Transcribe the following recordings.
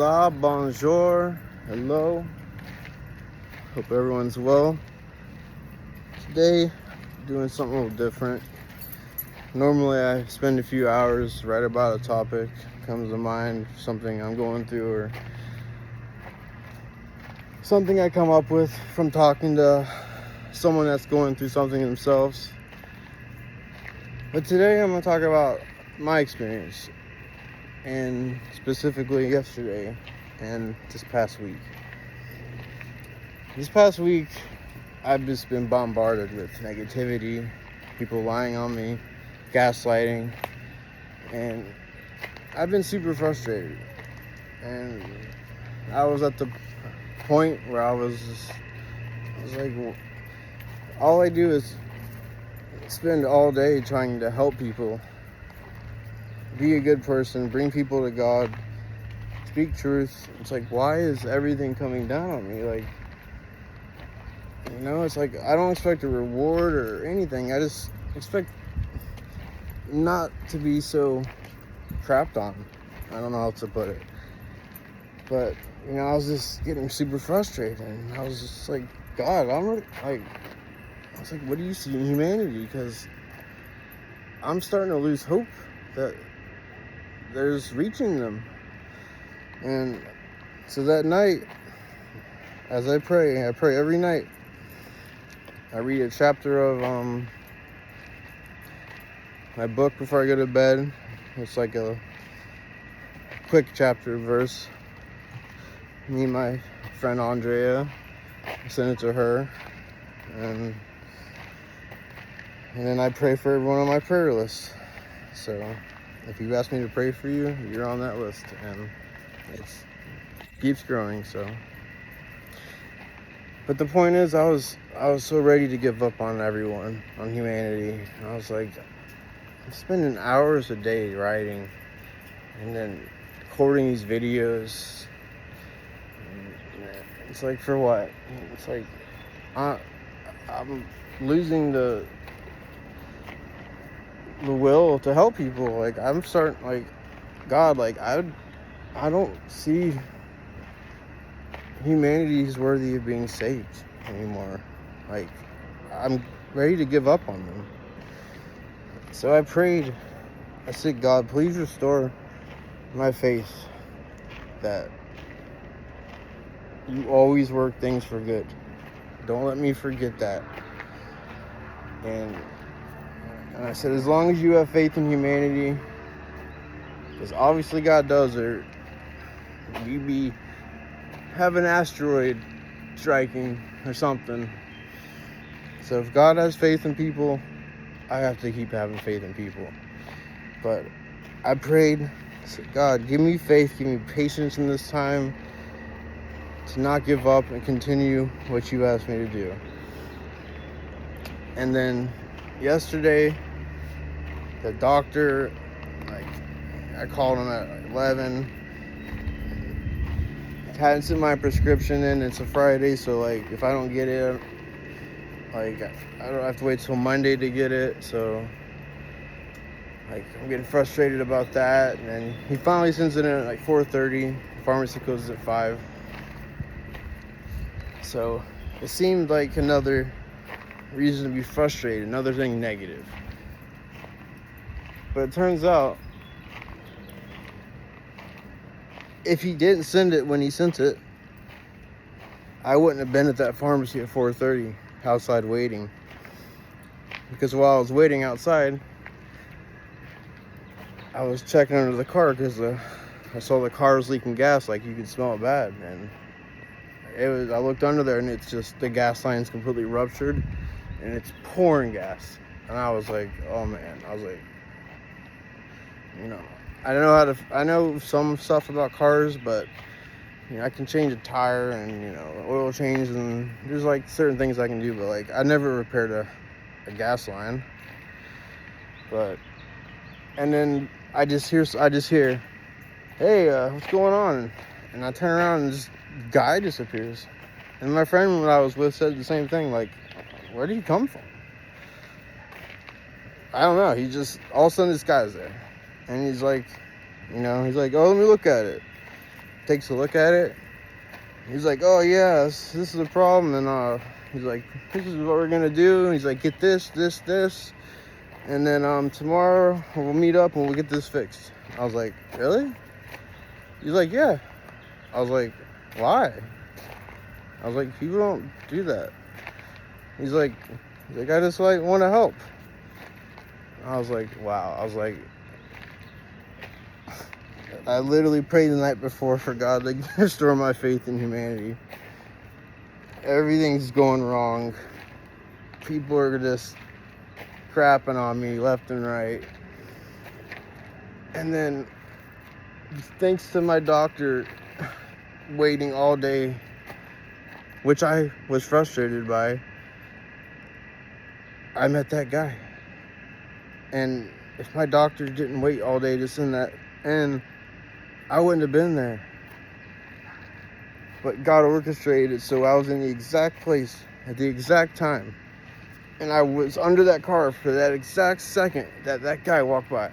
Hola, bonjour, hello. Hope everyone's well. Today, doing something a little different. Normally, I spend a few hours write about a topic, comes to mind, something I'm going through, or something I come up with from talking to someone that's going through something themselves. But today, I'm going to talk about my experience, and specifically yesterday and this past week. This past week, I've just been bombarded with negativity, people lying on me, gaslighting, and I've been super frustrated. And I was at the point where I was like, well, all I do is spend all day trying to help people, be a good person, bring people to God, speak truth. It's like, why is everything coming down on me? Like, it's like I don't expect a reward or anything. I just expect not to be so crapped on. I don't know how to put it. But, I was just getting super frustrated. And I was just like, God, I was like, what do you see in humanity? Because I'm starting to lose hope that there's reaching them. And so that night, as I pray every night. I read a chapter of my book before I go to bed. It's like a quick chapter verse. Me and my friend Andrea, I send it to her, and then I pray for everyone on my prayer list. So if you ask me to pray for you, you're on that list, and it keeps growing. So, but the point is, I was so ready to give up on everyone, on humanity. I was like, I'm spending hours a day writing, and then recording these videos. It's like, for what? It's like I'm losing the will to help people. Like, I'm starting, like, God, like, I don't see humanity is worthy of being saved anymore. Like, I'm ready to give up on them. So I prayed. I said, God, please restore my faith that you always work things for good. Don't let me forget that. And I said, as long as you have faith in humanity, because obviously God does, or we have an asteroid striking or something. So if God has faith in people, I have to keep having faith in people. But I prayed, I said, God, give me faith, give me patience in this time to not give up and continue what you asked me to do. And then yesterday, the doctor, I called him at 11. Hadn't sent my prescription in. It's a Friday, so if I don't get it, I don't have to wait till Monday to get it. So I'm getting frustrated about that. And then he finally sends it in at 4:30. Pharmacy closes at 5. So it seemed like another reason to be frustrated, another thing negative. But it turns out, if he didn't send it when he sent it, I wouldn't have been at that pharmacy at 4:30 outside waiting. Because while I was waiting outside, I was checking under the car because I saw the car was leaking gas, you could smell it bad. And I looked under there, and it's just the gas line's completely ruptured and it's pouring gas. And I was like, oh man, I was like, I know some stuff about cars, but I can change a tire and oil change, and there's certain things I can do, but I never repaired a gas line. And then I just hear, hey, what's going on? And I turn around, and this guy disappears. And my friend that I was with said the same thing, where did he come from? I don't know. He just, all of a sudden this guy's there. And he's like, oh, let me look at it. takes a look at it. He's like, oh yeah, this is the problem, and he's like, this is what we're gonna do. And he's like, get this, and then tomorrow we'll meet up and we'll get this fixed. I was like, really? He's like, yeah. I was like, why? I was like, people don't do that. He's like, I just like want to help. I was like, wow. I was like, I literally prayed the night before for God to restore my faith in humanity. Everything's going wrong. People are just crapping on me left and right. And then, thanks to my doctor waiting all day, which I was frustrated by, I met that guy. And if my doctor didn't wait all day to send that in, I wouldn't have been there. But God orchestrated it so I was in the exact place at the exact time. And I was under that car for that exact second that guy walked by.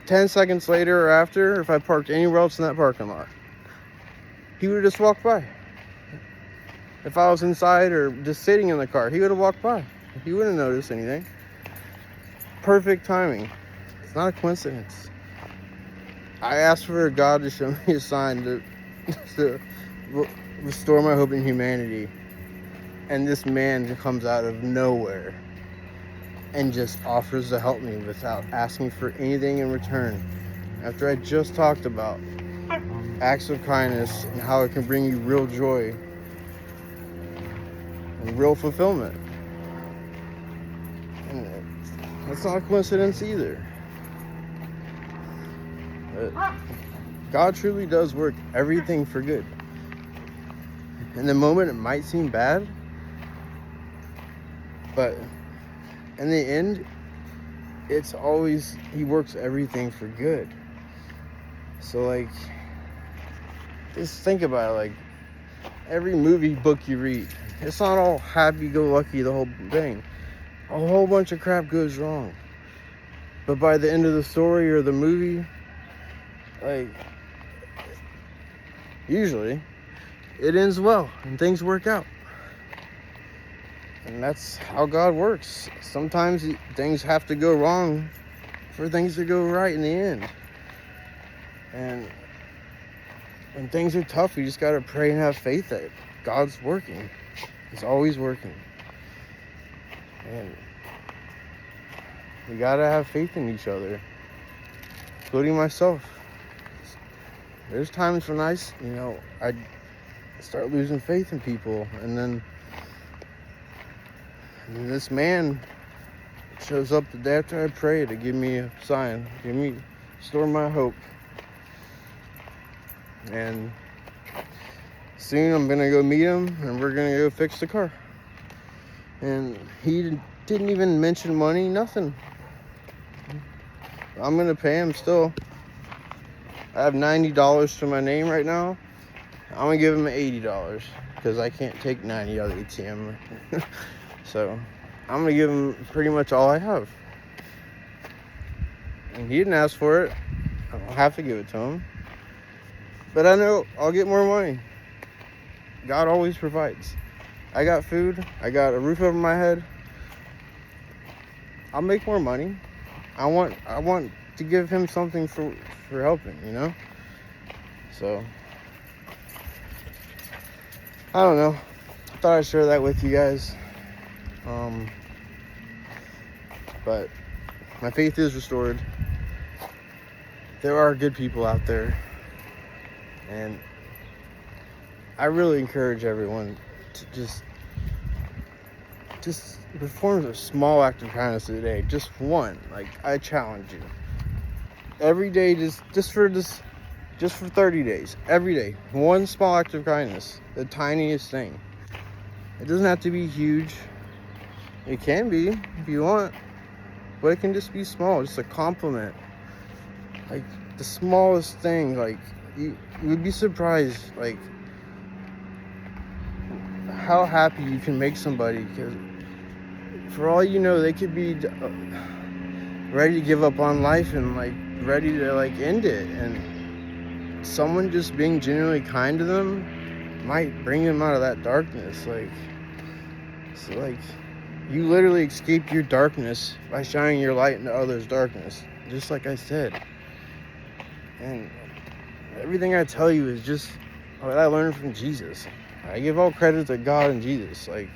10 seconds later or after, if I parked anywhere else in that parking lot, he would have just walked by. If I was inside or just sitting in the car, he would have walked by. He wouldn't notice anything. Perfect timing. It's not a coincidence. I asked for God to show me a sign to restore my hope in humanity. And this man comes out of nowhere and just offers to help me without asking for anything in return. After I just talked about acts of kindness and how it can bring you real joy and real fulfillment. And that's not a coincidence either. But God truly does work everything for good. In the moment it might seem bad, but in the end, it's always, he works everything for good. So like, just think about it, like every movie, book you read, it's not all happy-go-lucky the whole thing. A whole bunch of crap goes wrong. But by the end of the story or the movie, like, usually it ends well and things work out. And that's how God works. Sometimes things have to go wrong for things to go right in the end. And when things are tough, we just got to pray and have faith that God's working. He's always working. And we got to have faith in each other, including myself. There's times when I start losing faith in people, and then this man shows up the day after I pray to give me a sign, restore my hope. And soon I'm gonna go meet him and we're gonna go fix the car. And he didn't even mention money, nothing. I'm gonna pay him still. I have $90 to my name right now. I'm gonna give him $80 because I can't take 90 out of the ATM. So I'm gonna give him pretty much all I have. And he didn't ask for it. I don't have to give it to him. But I know I'll get more money. God always provides. I got food. I got a roof over my head. I'll make more money. I want to give him something for helping, you know? So I don't know. I thought I'd share that with you guys. But my faith is restored. There are good people out there. And I really encourage everyone to just perform a small act of kindness today. Just one. Like, I challenge you. Every day, just for 30 days. Every day. One small act of kindness. The tiniest thing. It doesn't have to be huge. It can be if you want. But it can just be small. Just a compliment. Like, the smallest thing. Like, you would be surprised, like, how happy you can make somebody, because for all you know, they could be ready to give up on life and like ready to like end it, and someone just being genuinely kind to them might bring them out of that darkness. Like, so like, you literally escape your darkness by shining your light into others' darkness, just like I said. And everything I tell you is just what I learned from Jesus. I give all credit to God and Jesus. Like,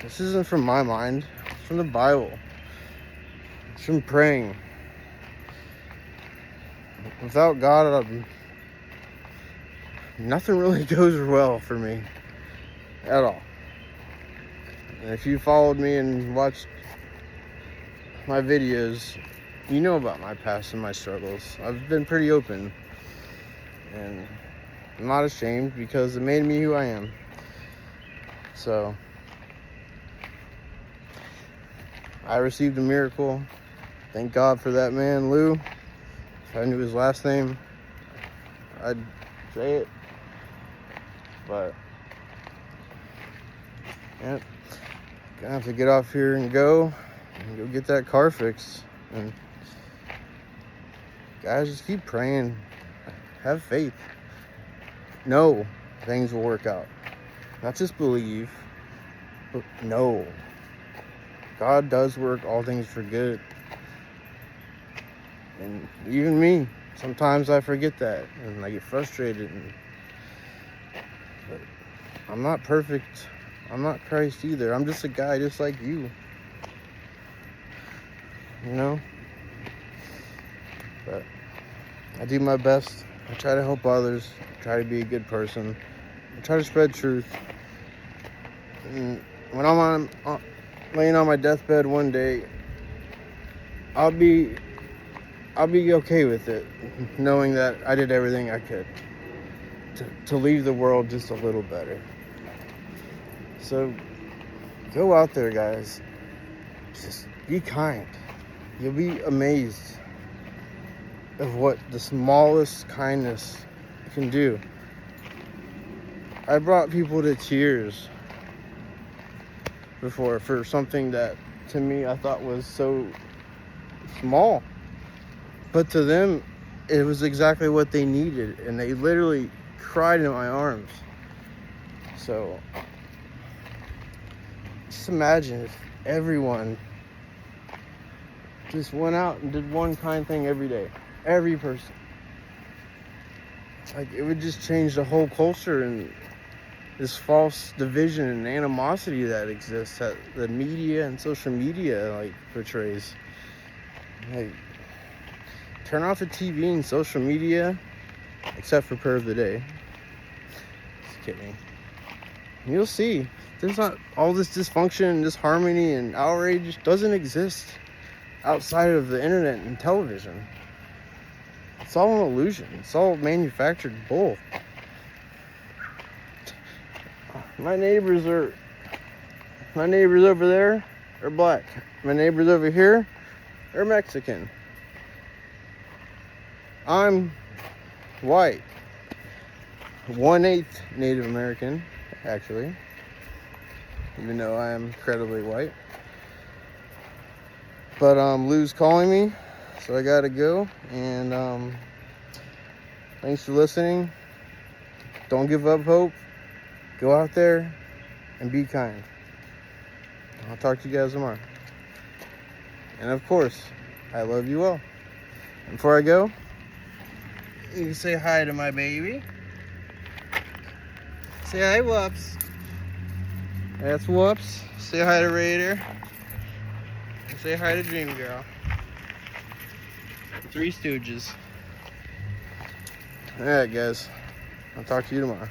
this isn't from my mind. It's from the Bible. It's from praying. Without God, nothing really goes well for me at all. And if you followed me and watched my videos, you know about my past and my struggles. I've been pretty open, and I'm not ashamed because it made me who I am. So, I received a miracle. Thank God for that man, Lou. If I knew his last name, I'd say it. But, yeah, gonna have to get off here and go get that car fixed. And guys, just keep praying. Have faith. Know things will work out. Not just believe, but know. God does work all things for good. And even me, sometimes I forget that and I get frustrated. But I'm not perfect. I'm not Christ either. I'm just a guy just like you. You know? But I do my best. I try to help others. I try to be a good person. I try to spread truth. And when I'm laying on my deathbed one day, I'll be okay with it, knowing that I did everything I could to leave the world just a little better. So go out there, guys. Just be kind. You'll be amazed of what the smallest kindness can do. I brought people to tears before for something that to me I thought was so small, but to them it was exactly what they needed, and they literally cried in my arms. So just imagine if everyone just went out and did one kind thing every day. Every person. Like, it would just change the whole culture and this false division and animosity that exists that the media and social media like portrays. Like, turn off the TV and social media, except for Prayer of the Day. Just kidding. And you'll see there's not all this dysfunction and disharmony and outrage doesn't exist outside of the internet and television. It's all an illusion. It's all manufactured bull. My neighbors over there are black. My neighbors over here are Mexican. I'm white. 1/8 Native American, actually. Even though I am incredibly white. But Lou's calling me, so I gotta go. And thanks for listening. Don't give up hope. Go out there and be kind. I'll talk to you guys tomorrow. And of course, I love you all. And before I go, you can say hi to my baby. Say hi, Whoops. That's Whoops. Say hi to Raider. And say hi to Dream Girl. Three Stooges. Alright, guys. I'll talk to you tomorrow.